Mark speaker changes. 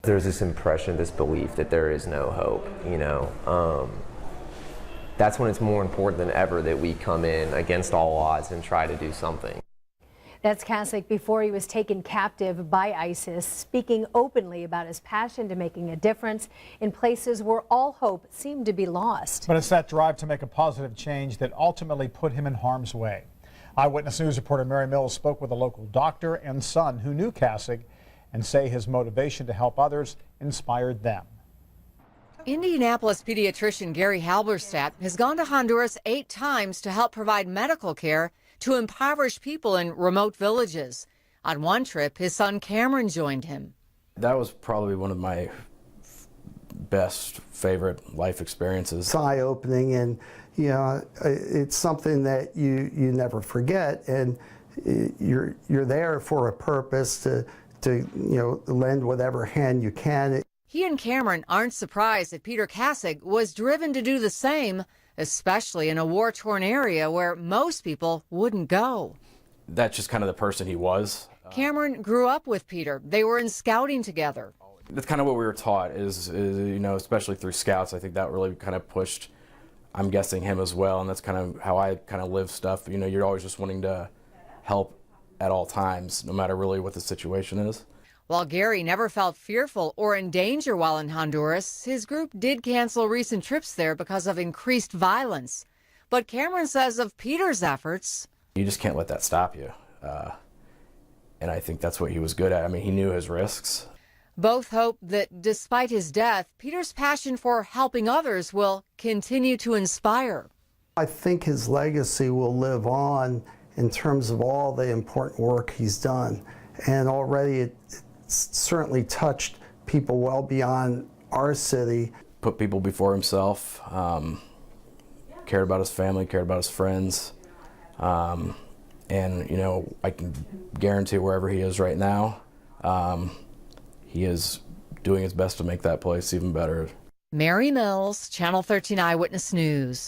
Speaker 1: there's this impression, this belief that there is no hope, you know. That's when it's more important than ever that we come in against all odds and try to do something.
Speaker 2: That's Kassig before he was taken captive by ISIS, speaking openly about his passion to making a difference in places where all hope seemed to be lost.
Speaker 3: But it's that drive to make a positive change that ultimately put him in harm's way. Eyewitness News reporter Mary Mills spoke with a local doctor and son who knew Kassig and say his motivation to help others inspired them.
Speaker 4: Indianapolis pediatrician Gary Halberstadt has gone to Honduras 8 times to help provide medical care to impoverished people in remote villages. On one trip, his son Cameron joined him.
Speaker 5: That was probably one of my best, favorite life experiences.
Speaker 6: It's eye-opening, and you know, it's something that you never forget, and you're there for a purpose to lend whatever hand you can.
Speaker 4: He and Cameron aren't surprised that Peter Kassig was driven to do the same, especially in a war-torn area where most people wouldn't go.
Speaker 5: That's just kind of the person he was.
Speaker 4: Cameron grew up with Peter. They were in scouting together.
Speaker 5: That's kind of what we were taught is you know, especially through scouts. I think that really kind of pushed, I'm guessing, him as well, and that's kind of how I kind of live stuff. You know, you're always just wanting to help at all times, no matter really what the situation is.
Speaker 4: While Gary never felt fearful or in danger while in Honduras, his group did cancel recent trips there because of increased violence. But Cameron says of Peter's efforts,
Speaker 5: you just can't let that stop you. And I think that's what he was good at. I mean, he knew his risks.
Speaker 4: Both hope that despite his death, Peter's passion for helping others will continue to inspire.
Speaker 6: I think his legacy will live on in terms of all the important work he's done. And already it's certainly touched people well beyond our city.
Speaker 5: Put people before himself, cared about his family, cared about his friends. And, you know, I can guarantee wherever he is right now, he is doing his best to make that place even better.
Speaker 4: Mary Mills, Channel 13 Eyewitness News.